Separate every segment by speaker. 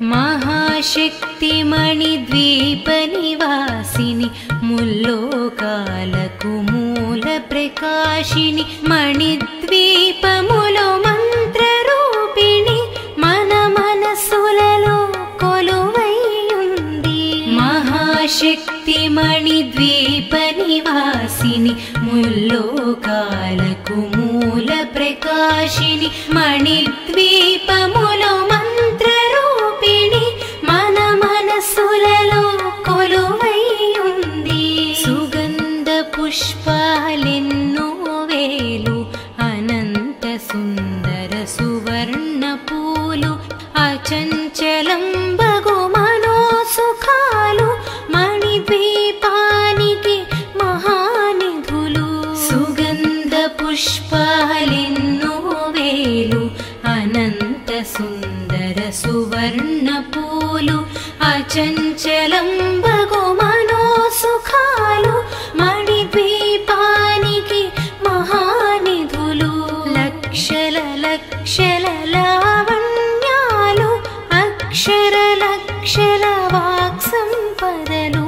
Speaker 1: महाशक्तिमणिद्वीपनिवासिनि मुल्लोकाలకు మూల ప్రకాశిని మణిద్వీపములో మంత్రరూపిణి మన మనసులలో కొలువై ఉంది. మహాశక్తిమణిద్వీపనివాసిని ముల్లోకాలకు మూల ప్రకాశిని మణిద్వీపములో మంత్రరూపిణి మన మనసులలో కొలువై ఉంది. సుగంధ పుష్పాలెన్నో వేలు అనంత సుందర సువర్ణ పూలు అచంచలం బగు మనోసుఖాలు మణిద్వీపానికి మహానిధులు. సుగంధ పుష్పాలెన్నో వేలు అనంత సుందర సువర్ణ పూలు అచంచలం బగు మనోసుఖాలు మణిద్వీపానికి మహానిధులు. లక్షల లక్షల లావణ్యాలు అక్షర లక్షల వాక్సంపదలు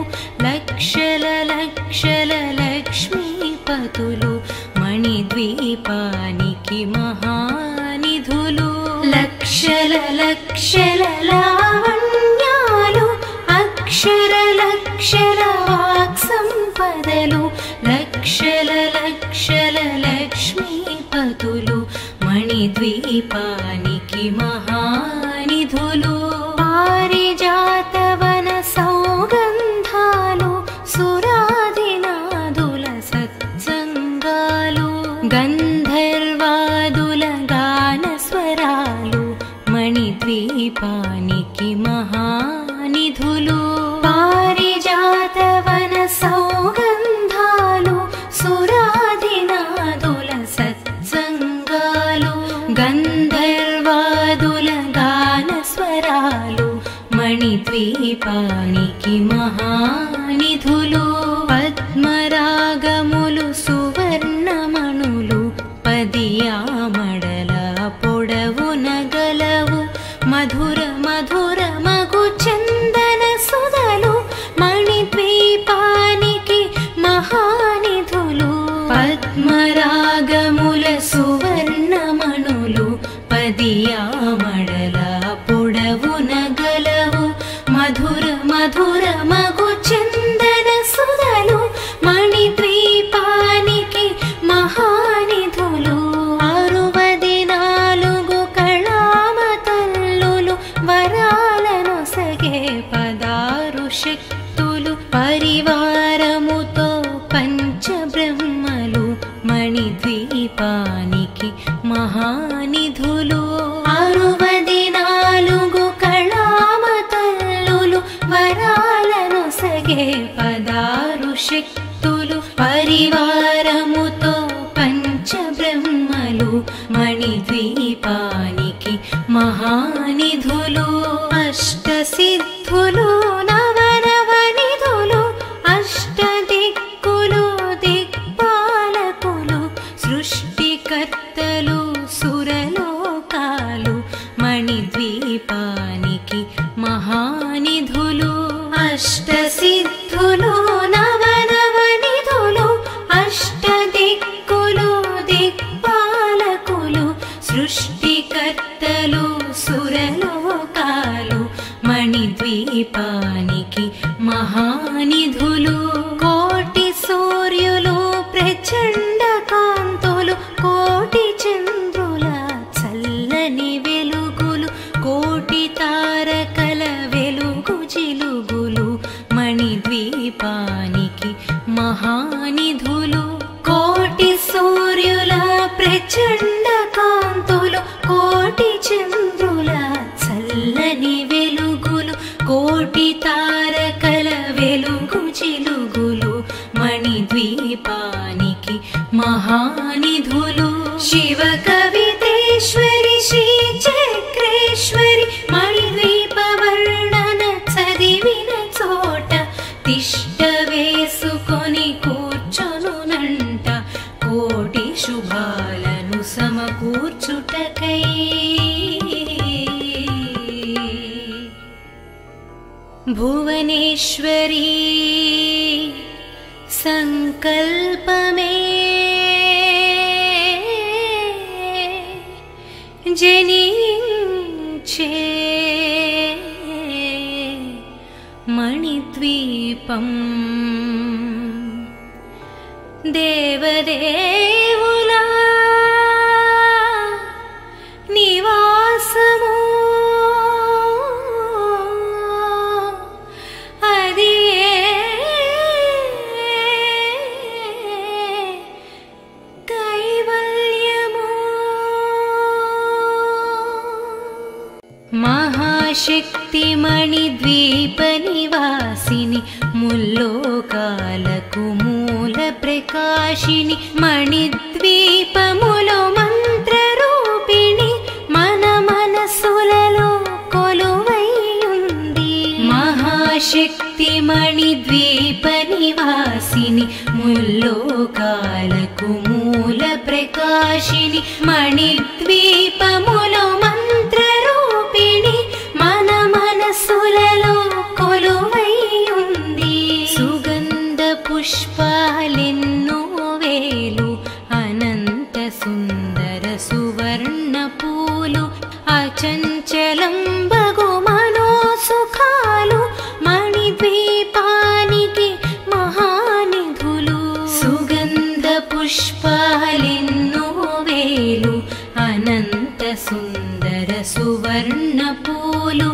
Speaker 1: లక్షల లక్షల లక్ష్మీపతులు మణిద్వీపానికి మహానిధులు. లక్షల లక్షల లావణ్యాలు అక్షర లక్షల వాక్సంపదలు లక్షల లక్షల లక్ష్మీపతులు మణిద్వీపానికి మహానిధులు. పారిజాతవన సౌగంధాలు సురాదినాదుల సత్సంగాలు గంధర్వాదుల గానస్వరాలు మణిద్వీపానికి మహానిధులు. పారిజాతవన సౌగంధాలు సురాదినాదుల సత్సంగాలు గంధర్వాదుల గానస్వరాలు మణిద్వీపానికి మహానిధులు. పద్మరాగములు సువర్ణమణులు పదియామడల పొడవున గలవు మధుర మధుర మగు చందన సుధలు మణిద్వీపానికి మహానిధులు. పద్మరాగముల సువర్ణమణులు పదియామడల పొడవున గలవు మధుర మధుర మగు చందన సుధలు మణిద్వీపానికి మహానిధులు. 64 కళామతల్లులు వరాలను సగే 16 శక్తులు పరివారముతో పంచబ్రహ్మలు మణిద్వీపానికి మహానిధులు. 64 కళామతల్లులు వరాలను సగే 16 శక్తులు పరివారముతో పంచబ్రహ్మలు మణిద్వీపానికి మహానిధులు. అష్టసిద్ధులు నవనవనిధులు అష్టదిక్కులు దిక్పాలకులు సృష్టికర్తలు సురలోకాలు మణిద్వీపానికి మహానిధులు. అష్టసిద్ధులు నవనవనిధులు అష్టదిక్కులు దిక్పాలకులు సృష్టికర్తలు సురలోకాలు మణిద్వీపానికి మహానిధులు. కోటి సూర్యులు ప్రచండ కాంతులు కోటి చంద్రుల చల్లని వెలుగులు కోటి తారకల వెలుగు జిలుగులు మణిద్వీపానికి మహానిధులు. కోటి సూర్యుల ప్రచండ కాంతులు కోటి చంద్రుల చల్లని వెలుగులు కోటి తారకల వెలుగు జిలుగులు మణిద్వీపానికి మహానిధులు. శివ కవితేశ్వరి శ్రీ చక్రేశ్వరి మణిద్వీప వర్ణన చదివిన చోట తిష్ట వేసుకొని కూర్చొనునంట కోటి శుభాలను సమకూర్చుటకై. భువనేశ్వరీ సంకల్పమే జనించే మణిద్వీపం దేవదేవులా నివాసము అది కైవల్యము మహాశక్తి మణిద్వీప నివాసిని ముల్లోకాలకు మూల ప్రకాశిని మణిద్వీపములో మంత్రరూపిణి మన మనసులలో కొలువై ఉంది మహాశక్తి మణిద్వీప నివాసిని ముల్లోకాలకు మూల ప్రకాశిని మణిద్వీపములో మంత్రరూపిణి మన మనసులలో కొలువై ఉంది సుగంధ పుష్పాలెన్నో వేలు అనంత సుందర సువర్ణ పూలు అచంచలం బగు మనోసుఖాలు మణిద్వీపానికి మహానిధులు సుగంధ పుష్పాలెన్నో వేలు అనంత సుందర సువర్ణ పూలు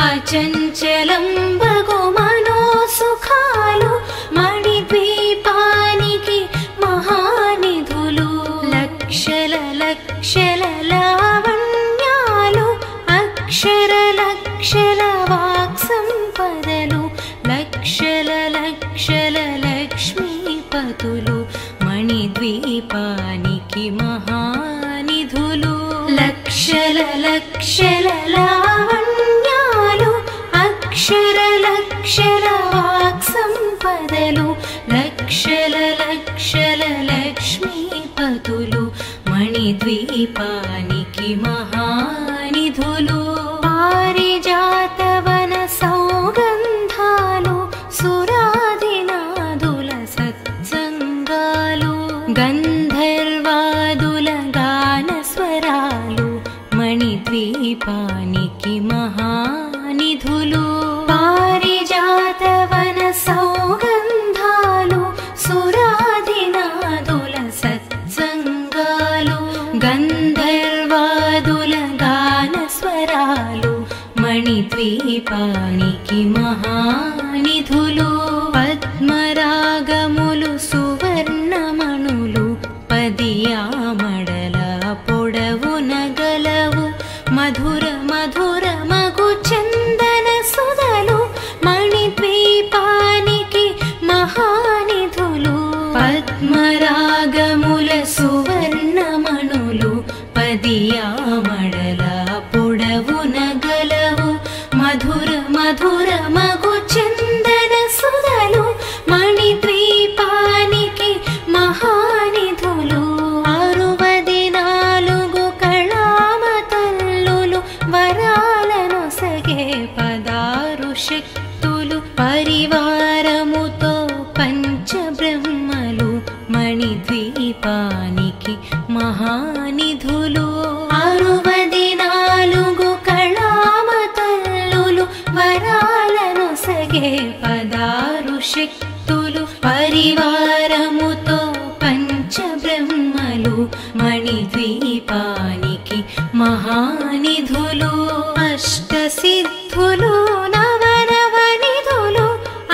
Speaker 1: అచంచలం బగు మనోసుఖాలు మణిద్వీపానికి మహానిధులు లక్షల లక్షల లావణ్యాలు అక్షర లక్షల వాక్సంపదలు లక్షల లక్షల లక్ష్మీపతులు మణిద్వీపానికి మహానిధులు లక్షల లక్షల లావణ్యాలు అక్షర లక్షల వాక్సంపదలు లక్షల లక్షల లక్ష్మీపతులు మణిద్వీపానికి మహానిధులు పారిజాతవన సౌగంధాలు సురాదినాదుల సత్సంగాలు గంధర్వాదుల గానస్వరాలు మణిద్వీపానికి మహానిధులు పారిజాతవన సౌగంధాలు సురాదినాదుల సత్సంగాలు గంధర్వాదుల గానస్వరాలు మణిద్వీపానికి మహానిధులు పద్మరాగములు సువర్ణమణులు పదియామడల పొడవున గలవు మధుర మధుర మగు చందన సుధలు మణిద్వీపానికి మహానిధులు పద్మరాగముల సువర్ణమణులు పదియామడల పొడవున గలవు మధుర మధుర మగు చందన సుధలు మణిద్వీపానికి మహానిధులు 64 కళామతల్లులు వరాలను సగే 16 శక్తులు పరివారముతో పంచబ్రహ్మలు మణిద్వీపానికి మహానిధులు 64 కళామతల్లులు వరాలను సగే 16 శక్తులు పరివారముతో పంచబ్రహ్మలు మణిద్వీపానికి మహానిధులు అష్టసిద్ధులు నవనవనిధులు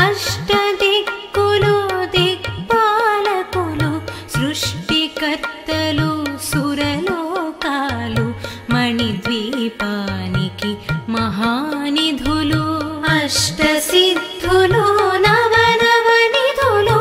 Speaker 1: అష్టదిక్కులు దిక్పాలకులు సృష్టికర్తలు సురలోకాలు మణిద్వీపానికి మహానిధులు అష్టసిద్ధులు నవనవనిధులు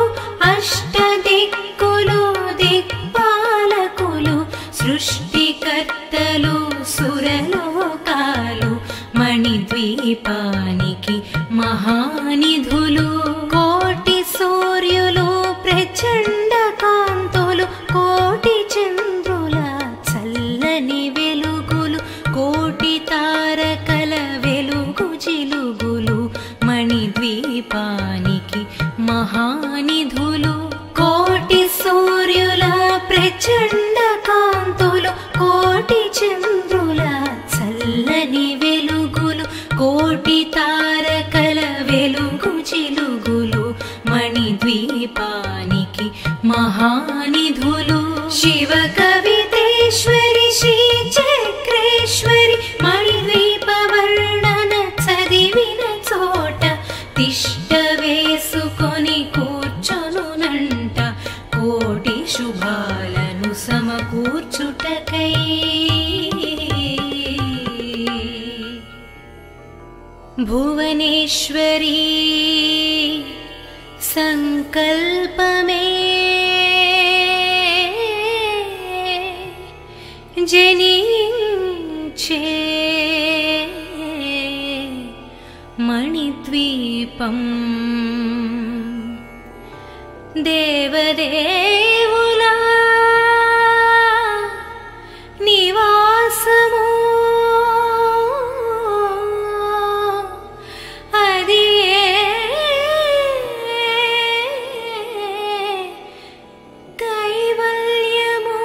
Speaker 1: అష్టదిక్కులు దిక్పాలకులు సృష్టికర్తలు సురలోకాలు మణిద్వీపానికి మహానిధులు కోటి సూర్యులు ప్రచండ కాంతులు కోటి చంద్రుల చల్లని వెలుగులు కోటి తారకల వెలుగు జిలుగులు మణి మణిద్వీపానికి మహానిధులు కోటి సూర్యుల ప్రచండ కాంతులు కోటి చంద్రుల చల్లని వెలుగులు కోటి తారకల వెలుగు చిలుగులు మణిద్వీపానికి మహానిధులు శివ కవితేశ్వరి శ్రీ చక్రేశ్వరి మణిద్వీప వర్ణన చదివిన చోట తిష్ట వేసుకొని కూర్చొనునంట కోటి శుభాలను సమకూర్చుటకై భువనేశ్వరీ సంకల్పమే జనించే మణిద్వీపం దేవదేవుల నివాసము అది కైవల్యము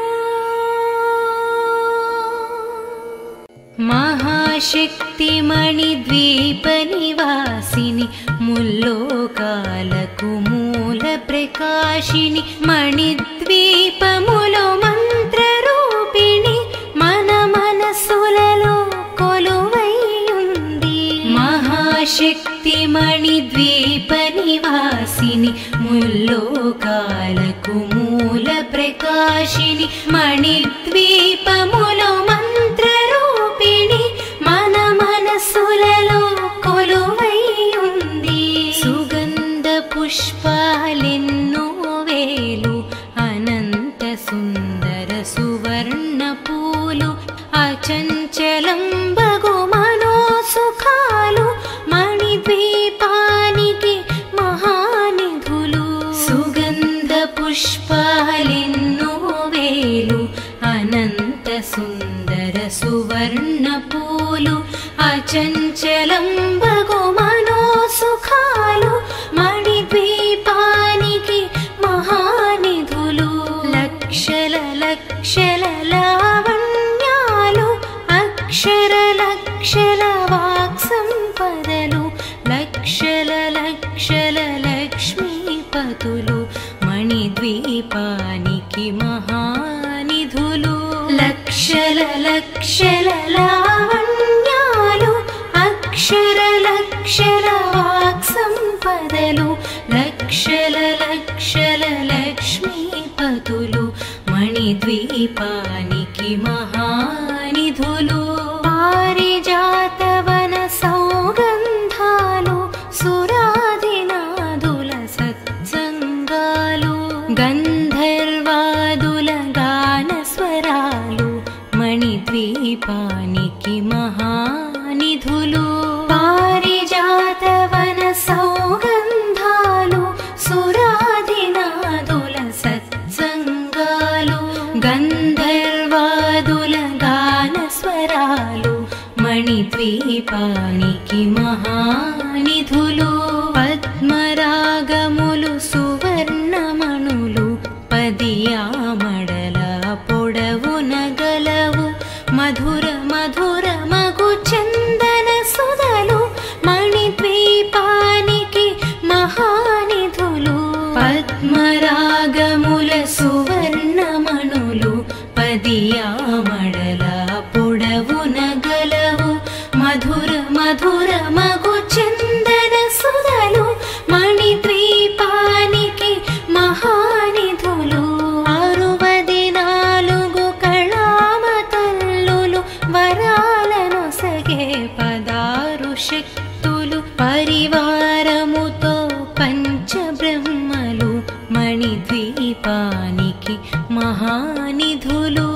Speaker 1: మహాశక్తి మణిద్వీప నివాసిని ముల్లోకాలకు మూల ప్రకాశిని మణిద్వీపములో మంత్రరూపిణి మన మనసులలో కొలువై ఉంది మహాశక్తి మణిద్వీప నివాసిని ముల్లోకాలకు మూల ప్రకాశిని మణిద్వీపములో మంత్రరూపిణి మన మనసులలో కొలువై ఉంది సుగంధ పుష్పాలెన్నో వేలు అనంత సుందర సువర్ణ పూలు అచంచలం బగు మనోసుఖాలు మణిద్వీపానికి మహానిధులు సుగంధ పుష్పాలెన్నో వేలు అనంత సుందర సువర్ణ పూలు అచంచలం బగు మనోసుఖాలు మణిద్వీపానికి మహానిధులు లక్షల లక్షల లావణ్యాలు అక్షర లక్షల వాక్సంపదలు లక్షల లక్షల లక్ష్మీపతులు మణిద్వీపానికి మహానిధులు లక్షల లక్షల లావణ్యాలు అక్షర లక్షల వాక్సంపదలు లక్షల లక్షల లక్ష్మీపతులు మణిద్వీపానికి మహానిధులు పారిజాతవన సౌగంధాలు సురాదినాదుల సత్సంగాలు గంధర్వాదుల గానస్వరాలు మణిద్వీపానికి మహానిధులు పారిజాతవన సౌగంధాలు సురాదినాదుల సత్సంగాలు గంధర్వాదుల గానస్వరాలు మణిద్వీపానికి మహానిధులు పద్మరాగములు సువర్ణమణులు పదియామడల పొడవున గలవు మధుర మధుర మగు చందన సుధలు మణిద్వీపానికి మహానిధులు పద్మరాగముల సువర్ణమణులు పదియామడల పొడవున గలవు మధుర మధుర మగు చందన సుధలు మణిద్వీపానికి మహానిధులు 64 కళామతల్లులు వరాలను సగే 16 శక్తులు పరివారముతో పంచబ్రహ్మలు మణిద్వీపానికి మహానిధులు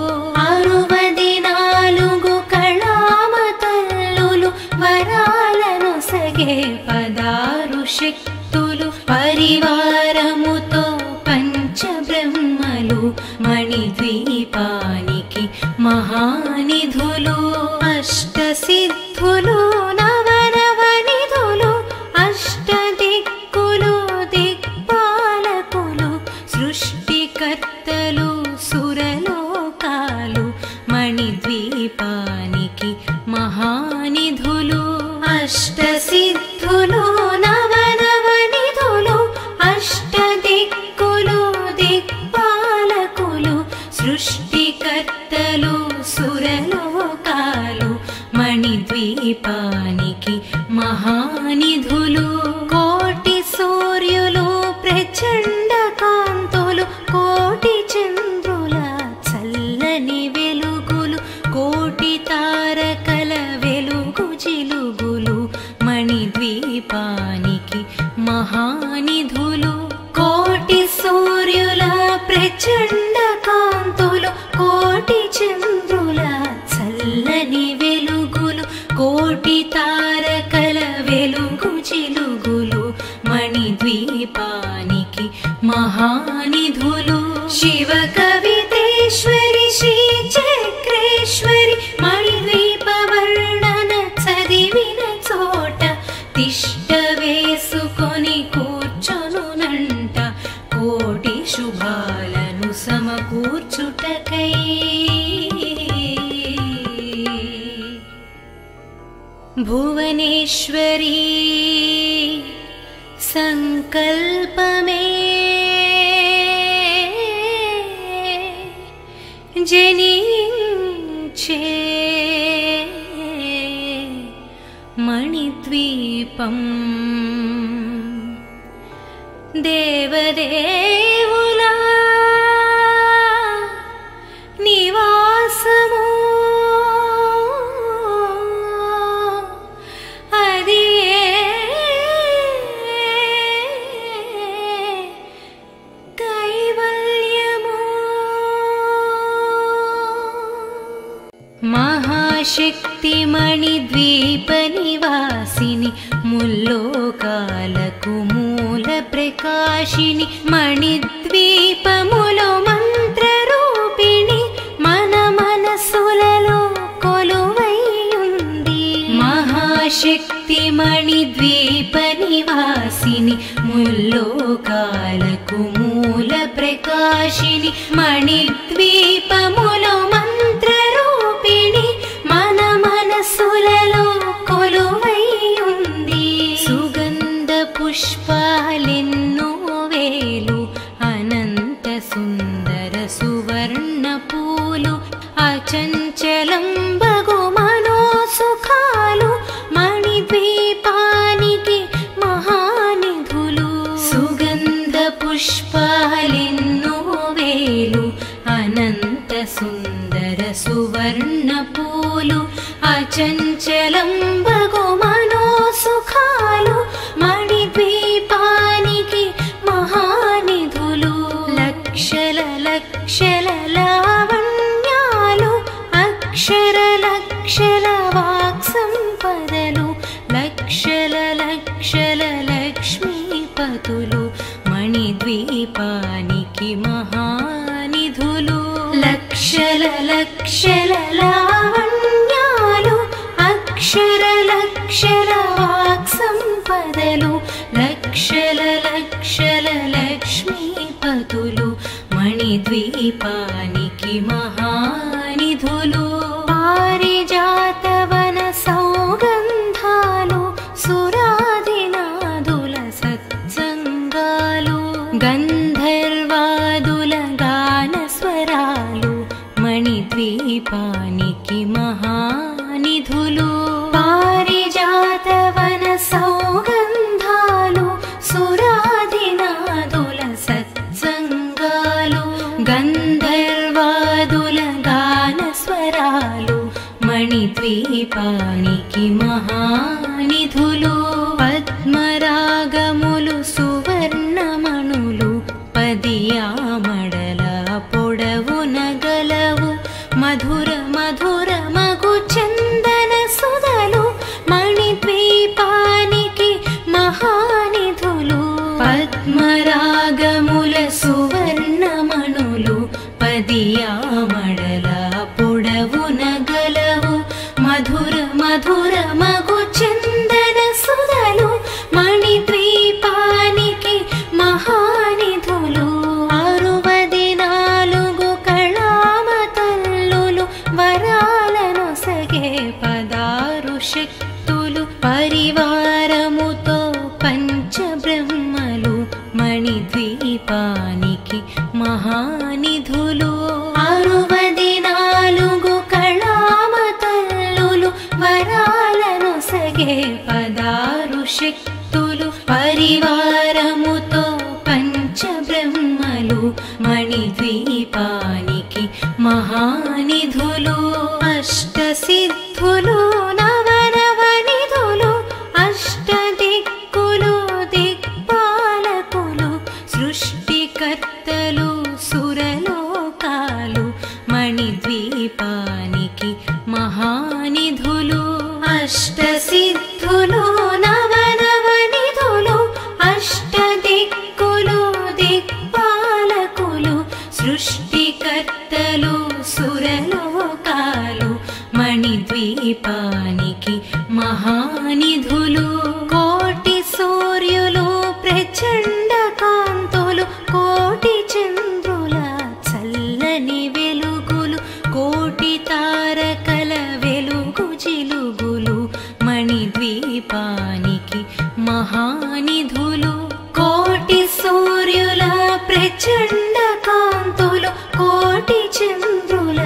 Speaker 1: 64 కళామతల్లులు వరాలను సగే 16 శక్తులు పరివారముతో పంచబ్రహ్మలు మణిద్వీపానికి మహానిధులు అష్టసిద్ధులు నవనవనిధులు అష్టదిక్ అష్టసిద్ధులు నవనవనిధులు అష్టదిక్కులు దిక్పాలకులు సృష్టికర్తలు సురలోకాలు మణిద్వీపానికి మహానిధులు కోటి సూర్యులు ప్రచండ కాంతులు కోటి చంద్రుల చల్లని వెలుగులు కోటి తారకల వెలుగు జిలుగులు మణిద్వీపానికి మహానిధులు కోటి సూర్యుల ప్రచండ కాంతులు కోటి చంద్రుల చల్లని వెలుగులు కోటి తారకల వెలుగు జిలుగులు మణిద్వీపానికి మహానిధులు శివ కవితేశ్వరి శ్రీ చక్రేశ్వరి మణిద్వీప వర్ణన చదివిన చోట తిష్ట వేసుకొని కూర్చొనునంట కోటి శుభాలను సమకూర్చుటకై భువనేశ్వరీ సంకల్పమే జనించే మణిద్వీపం దేవదేవుల నివాసము మహాశక్తి మణిద్వీప నివాసిని ముల్లోకాలకు మూల ప్రకాశిని మణిద్వీపములో మంత్ర రూపిణి మన మనసులలో కొలువై ఉంది మహాశక్తి మణిద్వీప నివాసిని ముల్లోకాలకు మూల ప్రకాశిని మణిద్వీపములో మంత్ర రూపిణి మన మనసులలో కొలువై ఉంది సుగంధ పుష్పాలెన్నో వేలు అనంత సుందర సువర్ణ పూలు అచంచలం బగు మనోసుఖాలు మణిద్వీపానికి మహానిధులు సుగంధ పుష్పాలెన్నో వేలు అనంత సుందర సువర్ణ పూలు అచంచలం బగు మనోసుఖాలు మణిద్వీపానికి మహానిధులు లక్షల లక్షల లావణ్యాలు అక్షర లక్షల వాక్సంపదలు లక్షల లక్షల లక్ష్మీపతులు మణిద్వీపానికి మహానిధులు లక్షల లక్షల లావణ్యాలు అక్షర లక్షల వాక్సంపదలు లక్షల లక్షల లక్ష్మీపతులు మణిద్వీపానికి మహానిధులు పారిజాతవన సౌగంధాలు సురాదినాదుల సత్సంగాలు గంధర్వాదుల గానస్వరాలు మణిద్వీపానికి మహానిధులు పారిజాతవన సౌగంధాలు సురాదినాదుల సత్సంగాలు గంధర్వాదుల గానస్వరాలు మణిద్వీపానికి మహానిధులు పద్మరాగములు సువర్ణమణులు పదియామడల పొడవున గలవు మధుర మధుర మగు చందన సుధలు మణిద్వీపానికి మహానిధులు పద్మరాగముల సువర్ణమణులు పదియామడల పొడవున గలవు మధుర మధుర మగు చందన సుధలు పరివారముతో పంచబ్రహ్మలు మణిద్వీపానికి మహానిధులు 64 కళామతల్లులు వరాలను సగే 16 శక్తులు పరివారముతో పంచబ్రహ్మలు మణిద్వీపానికి మహానిధులు అష్టసిద్ధులు నవనవనిధులు అష్టదిక్కులు దిక్పాలకులు సృష్టికర్తలు సురలోకాలు మణిద్వీపానికి మహానిధులు అష్టసిద్ధులు నవనవనిధులు అష్టదిక్కులు దిక్పాలకులు సృష్టికర్తలు సురలోకాలు మణిద్వీపానికి మహానిధులు కోటి సూర్యులు ప్రచండ కాంతులు కోటి చంద్రుల చల్లని వెలుగులు కోటి తారకల వెలుగు జిలుగులు మణిద్వీపానికి మహానిధులు కోటి సూర్యుల ప్రచండ కాంతులు కోటి చంద్రుల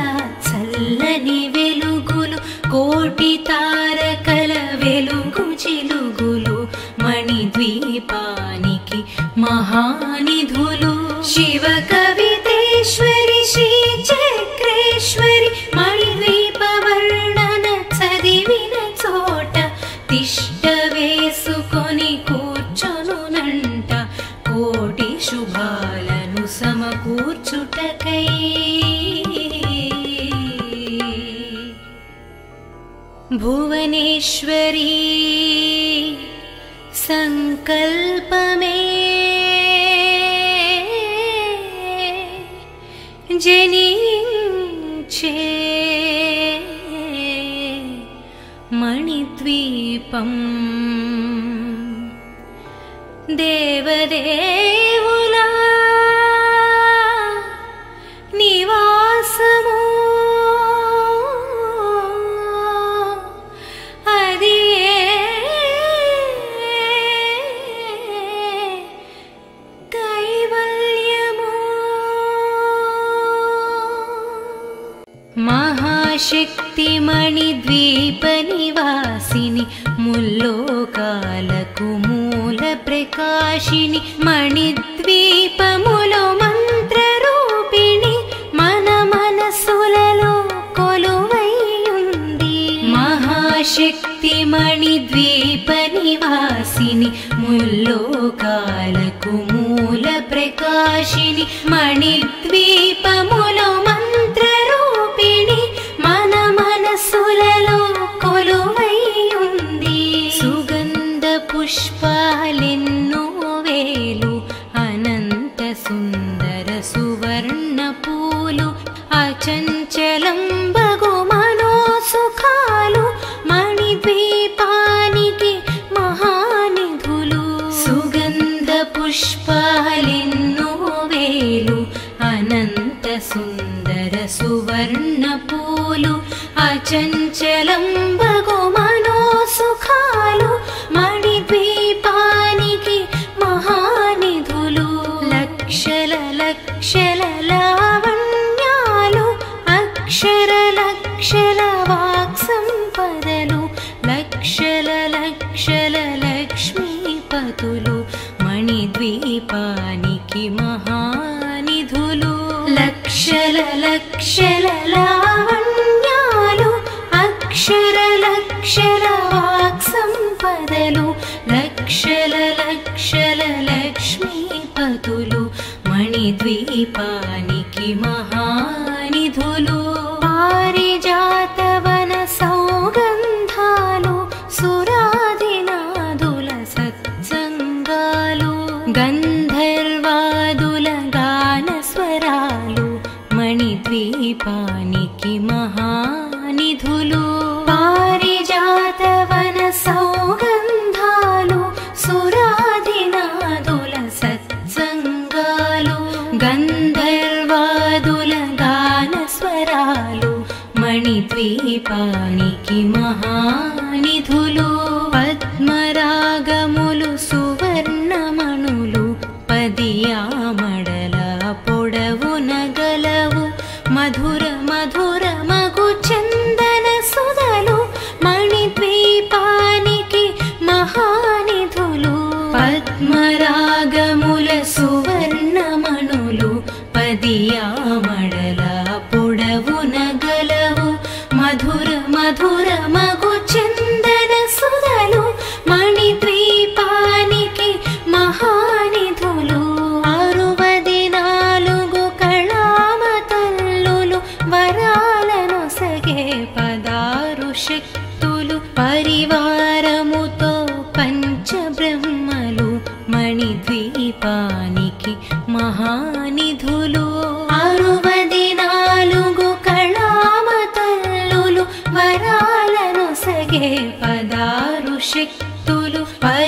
Speaker 1: చల్లని వెలుగులు కోటి తారకల వెలుగు జిలుగులు మణిద్వీపానికి మహానిధులు శివ కవితేశ్వరి శ్రీ చక్రేశ్వరి మణిద్వీప వర్ణన చదివిన చోట తిష్ట వేసుకొని కూర్చొనునంట కోటి శుభాలను సమకూర్చుటకై భువనేశ్వరీ సంకల్పమే జనించే మణిద్వీపం దేవదేవుల నివాసము అది కైవల్యము మహాశక్తి మణిద్వీప నివాసిని ముల్లోకాలకు మూల ప్రకాశిని మణిద్వీపములో మంత్రరూపిణి మన మనసులలో కొలువై ఉంది మహాశక్తి మణిద్వీప నివాసిని ముల్లోకాలకు మూల ప్రకాశిని మణిద్వీపములో మంత్రరూపిణి మన మనసులలో కొలువై ఉంది సుగంధ పుష్పాలెన్నో వేలు అనంత సుందర సువర్ణ పూలు అచంచలం బగు మనోసుఖాలు మణిద్వీపానికి మహానిధులు సుగంధ పుష్పాలెన్నో వేలు అనంత సుందర సువర్ణ పూలు అచంచలం బగు మనోసుఖాలు మణిద్వీపానికి మహానిధులు లక్షల లక్షల లావణ్యాలు అక్షర లక్షల వాక్సంపదలు లక్షల లక్షల లక్ష్మీపతులు మణిద్వీపానికి మహానిధులు లక్షల లక్షల లావణ్యాలు అక్షర లక్షల వాక్సంపదలు లక్షల లక్షల లక్ష్మీపతులు మణిద్వీపానికి మహానిధులు పారిజాతవన సౌగంధాలు సురాదినాదుల సత్సంగాలు గంధర్వాదుల గానస్వరాలు మణిద్వీపానికి మహానిధులు పారిజాతవన సౌగంధాలు సురాదినాదుల సత్సంగాలు గంధర్వాదుల గానస్వరాలు మణిద్వీపానికి మహానిధులు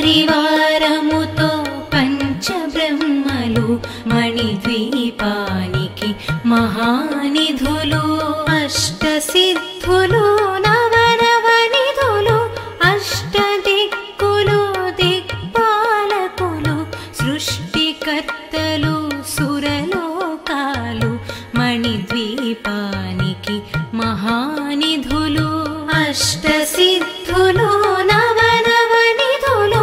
Speaker 1: పరివారముతో పంచబ్రహ్మలు మణిద్వీపానికి మహానిధులు అష్టసిద్ధులు నవనవనిధులు అష్టదిక్కులు దిక్పాలకులు సృష్టికర్తలు సురలోకాలు మణిద్వీపానికి మహానిధులు అష్టసిద్ధులు నవనవనిధులు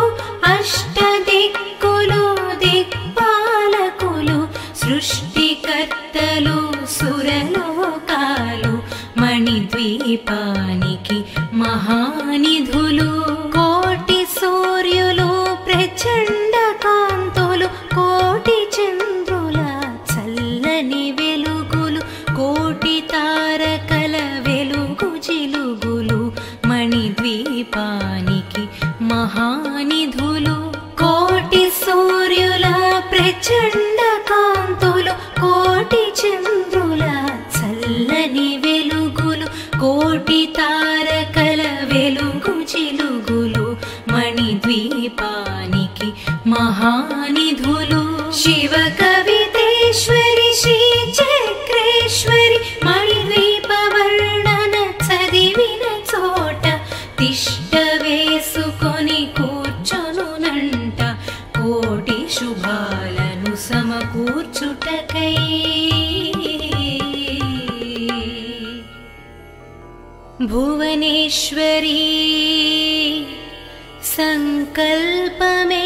Speaker 1: అష్టదిక్కులు దిక్పాలకులు సృష్టికర్తలు సురలోకాలు మణిద్వీపానికి మహానిధులు కోటి సూర్యులు ప్రచండ కాంతులు కోటి చంద్రుల చల్లని వెలుగులు కోటి తారకల వెలుగు జిలుగులు మణిద్వీపానికి మహానిధులు కోటి సూర్యుల ప్రచండ కాంతులు కోటి చంద్రుల చల్లని వెలుగులు కోటి తారకల వెలుగు జిలుగులు మణిద్వీపానికి మహానిధులు శివ కవితేశ్వరి శ్రీ చక్రేశ్వరి మణిద్వీప వర్ణన చదివిన చోట తిష్ట వేసుకొని కూర్చొనునంట కోటి శుభాలను సమకూర్చుటకై భువనేశ్వరీ సంకల్పమే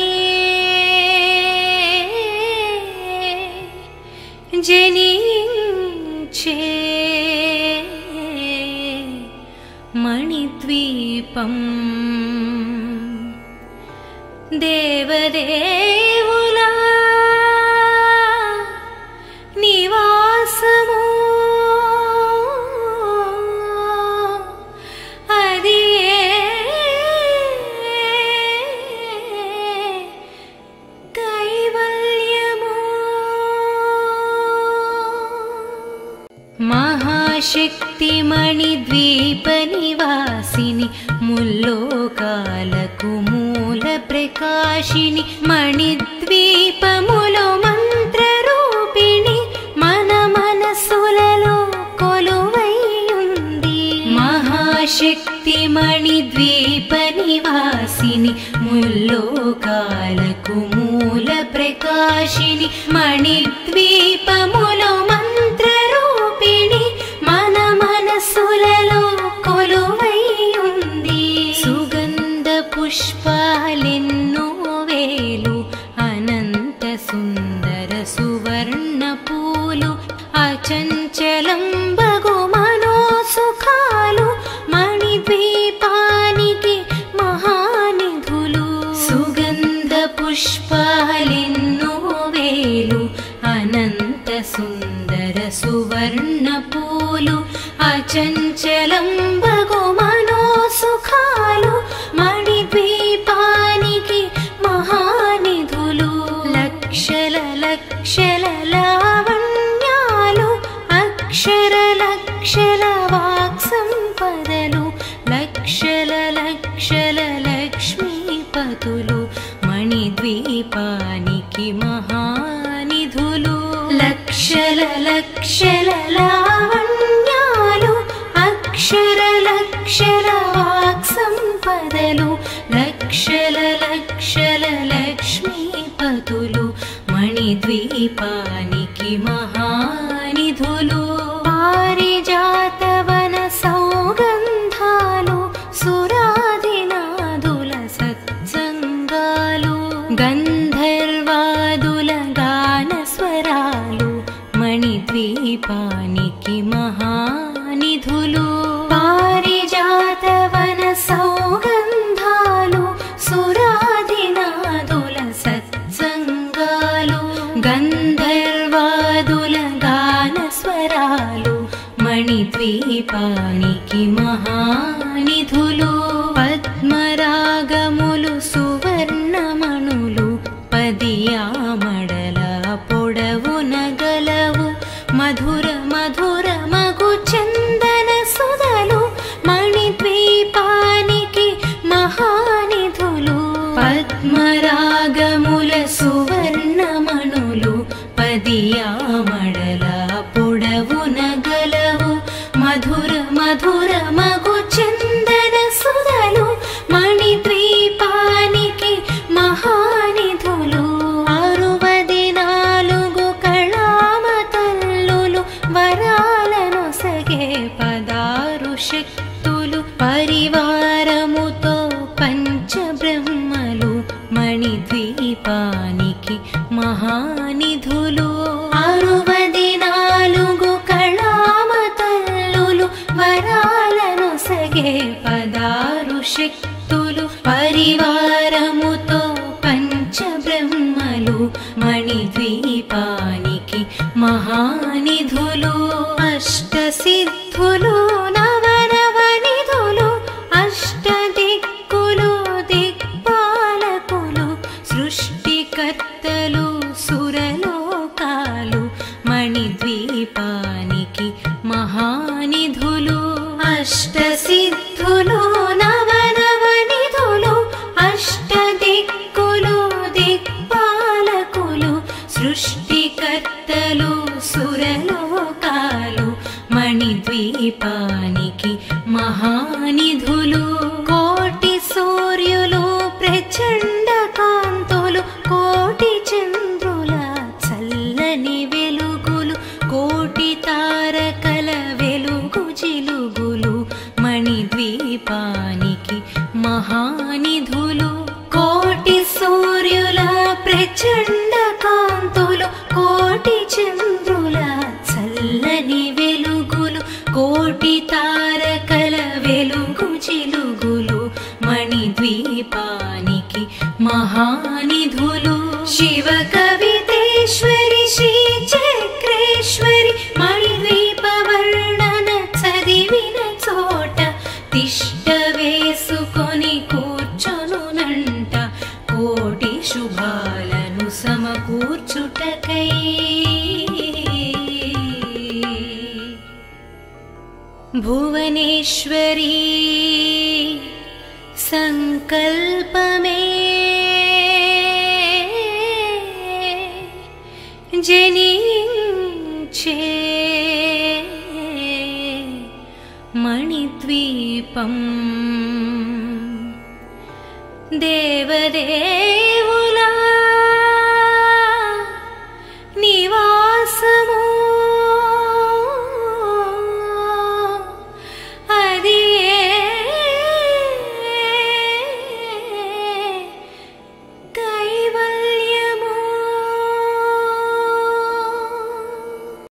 Speaker 1: జనించే మణిద్వీపం దేవదేవుల నివాసము అది కైవల్యము మహాశక్తి మణిద్వీప నివాసిని ముల్లోకాలకు మూల ప్రకాశిని మణిద్వీపములో మంత్రరూపిణి మన మనసులలో కొలువైయుంది మహాశక్తి మణిద్వీప నివాసిని ముల్లోకాలకు మూల ప్రకాశిని మణిద్వీపములో మంత్రరూపిణి మన మనసులలో కొలువైయుంది సుగంధ పుష్పాలెన్నో వేలు అనంత సుందర సువర్ణ పూలు అచంచలం బగు మనోసుఖాలు మణిద్వీపానికి మహానిధులు సుగంధ పుష్పాలెన్నో వేలు అనంత సుందర సువర్ణ పూలు అచంచలం బగు మనోసుఖాలు మణిద్వీపానికి మహానిధులు లక్షల లక్షల లావణ్యాలు అక్షర లక్షల వాక్సంపదలు లక్షల లక్షల లక్ష్మీపతులు మణిద్వీపానికి మహానిధులు లక్షల లక్షల లావణ్యాలు అక్షర లక్షల వాక్సంపదలు లక్షల లక్షల లక్ష్మీపతులు మణిద్వీపానికి మహానిధులు పారిజాతవన సౌగంధాలు సురాదినాదుల సత్సంగాలు గంధర్వాదుల గానస్వరాలు మణిద్వీపానికి మహానిధులు పారిజాతవన సౌగంధాలు సురాదినాదుల సత్సంగాలు గంధర్వాదుల గానస్వరాలు మణిద్వీపానికి మహానిధులు పద్మరాగములు సువర్ణమణులు పదియామడల పొడవున గలవు మధుర మధుర మగు చందన సుధలు మణిద్వీపానికి మహానిధులు పద్మరాగముల సువర్ణమణులు పదియామడల పొడవున గలవు మధుర మధుర మగు చందన సుధలు మణిద్వీపానికి మహానిధులు 64 కళామతల్లులు వరాలను సగే 16 శక్తులు పరివారముతో పంచబ్రహ్మలు మణిద్వీపానికి మహానిధులు 64 కళామతల్లులు వరాలను సగే 16 శక్తులు పరివారముతో పంచబ్రహ్మలు మణిద్వీపానికి మహానిధులు అష్టసిద్ధులు నవనవనిధులు అష్టదిక్కులు దిక్పాలకులు సృష్టికర్తలు సురలోకాలు మణిద్వీపానికి మహానిధులు అష్టసిద్ధులు నవనవనిధులు అష్టదిక్కులు దిక్పాలకులు సృష్టికర్తలు సురలోకాలు మణిద్వీపానికి మహానిధులు కోటి సూర్యులు ప్రచండ కాంతులు కోటి చంద్రుల చల్లని వెలుగులు కోటి తారకల వెలుగు జిలుగులు మణిద్వీపానికి మహానిధులు కోటి సూర్యుల ప్రచండ కాంతులు కోటి చంద్రుల చల్లని వెలుగులు కోటి తారకల వెలుగు జిలుగులు మణిద్వీపానికి మహానిధులు శివ కవితేశ్వరి శ్రీ చక్రేశ్వరి మణిద్వీప వర్ణన చదివిన చోట తిష్ట వేసుకొని కూర్చొనునంట కోటి శుభాలను సమకూర్చుటకై భువనేశ్వరీ సంకల్పమే జనించే మణిద్వీపం దేవదే